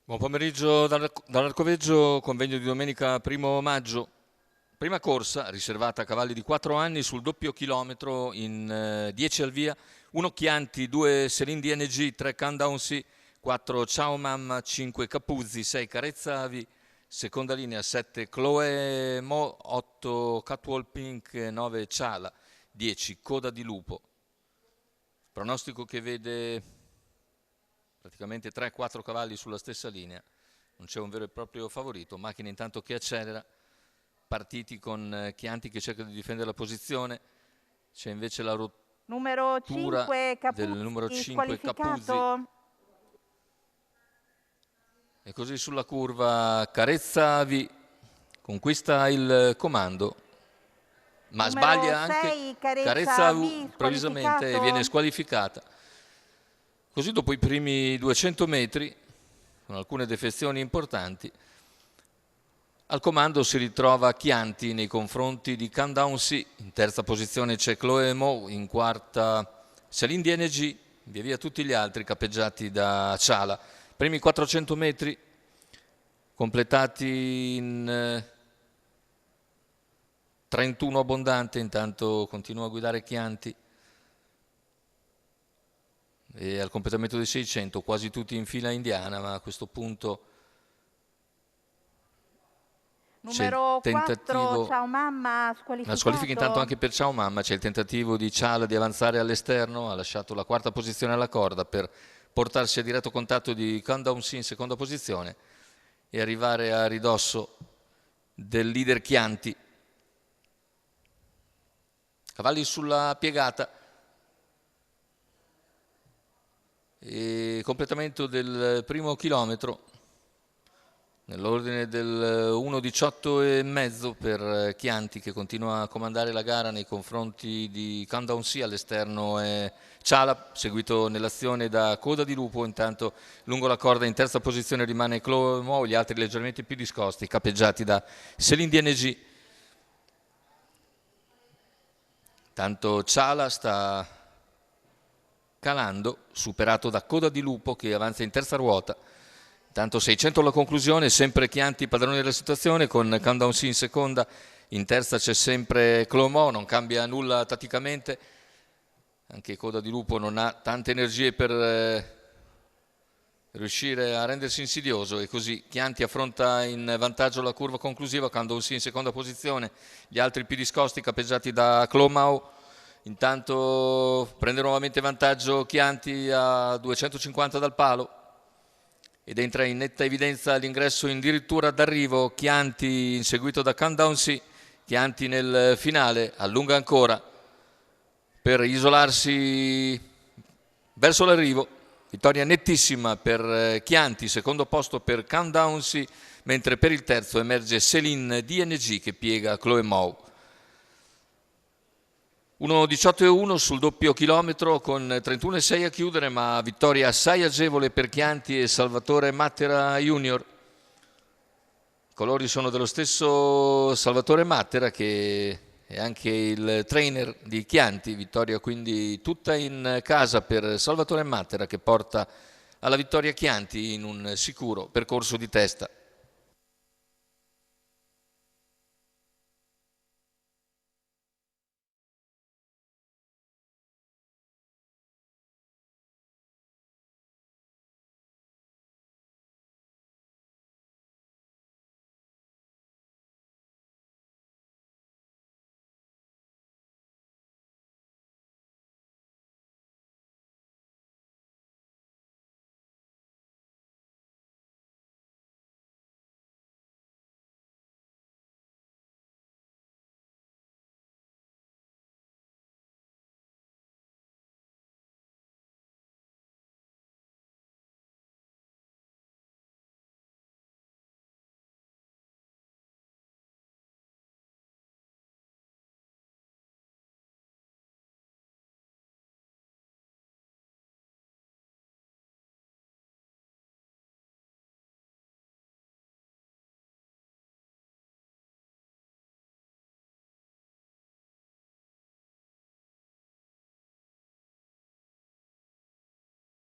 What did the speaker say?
Buon pomeriggio dall'Arcoveggio, convegno di domenica 1° maggio. Prima corsa riservata a cavalli di 4 anni sul doppio chilometro in 10 al via, 1 Chianti, 2 Selin DNG, 3 Countdown Sea, 4 Ciao Mamma, 5 Capuzzi, 6 Carezza Avi, seconda linea 7 Chloe Mo, 8 Catwall Pink, 9 Ciala, 10 Coda di Lupo. Pronostico che vede praticamente 3-4 cavalli sulla stessa linea, non c'è un vero e proprio favorito, macchina intanto che accelera, partiti con Chianti che cerca di difendere la posizione, c'è invece la numero rottura 5 del numero 5 Capuzzi squalificato. e così sulla curva Carezza Avi conquista il comando, ma Numero sbaglia anche 6 Carezza Carezza Avi Avi improvvisamente e viene squalificato. squalificata. Così dopo i primi 200 metri, con alcune defezioni importanti, al comando si ritrova Chianti nei confronti di Countdown Sea, in terza posizione c'è Chloe Mo, in quarta Celine DNG, via via tutti gli altri capeggiati da Ciala. Primi 400 metri completati in 31 abbondante, intanto continua a guidare Chianti. E al completamento dei 600 quasi tutti in fila indiana, ma a questo punto Numero 4 Ciao Mamma la squalifica intanto anche squalificato. per Ciao Mamma, c'è il tentativo di Ciala di avanzare all'esterno, ha lasciato la quarta posizione alla corda per portarsi a diretto contatto di Countdown Sea in seconda posizione e arrivare a ridosso del leader Chianti. Cavalli sulla piegata e completamento del primo chilometro nell'ordine del 1:18,5 per Chianti, che continua a comandare la gara nei confronti di Countdown Sea. All'esterno è Ciala, seguito nell'azione da Coda di Lupo. Intanto lungo la corda in terza posizione rimane Chloe Mo, gli altri leggermente più discosti, capeggiati da Celine DNG. Tanto Ciala sta calando, superato da Coda di Lupo che avanza in terza ruota. Tanto 600 alla conclusione, sempre Chianti padroni della situazione con Countdown Sea in seconda, in terza c'è sempre Chloe Mo, non cambia nulla tatticamente, anche Coda di Lupo non ha tante energie per riuscire a rendersi insidioso e così Chianti affronta in vantaggio la curva conclusiva, Countdown Sea in seconda posizione, gli altri più discosti capeggiati da Chloe Mo. Intanto prende nuovamente vantaggio Chianti a 250 dal palo ed entra in netta evidenza l'ingresso addirittura d'arrivo Chianti inseguito da Countdown Sea. Chianti nel finale allunga ancora per isolarsi verso l'arrivo, vittoria nettissima per Chianti, secondo posto per Countdown Sea, mentre per il terzo emerge Celine DNG che piega Chloe Mo. 1:18,1 sul doppio chilometro con 31,6 a chiudere, ma vittoria assai agevole per Chianti e Salvatore Mattera Junior. I colori sono dello stesso Salvatore Mattera che è anche il trainer di Chianti, vittoria quindi tutta in casa per Salvatore Mattera che porta alla vittoria Chianti in un sicuro percorso di testa.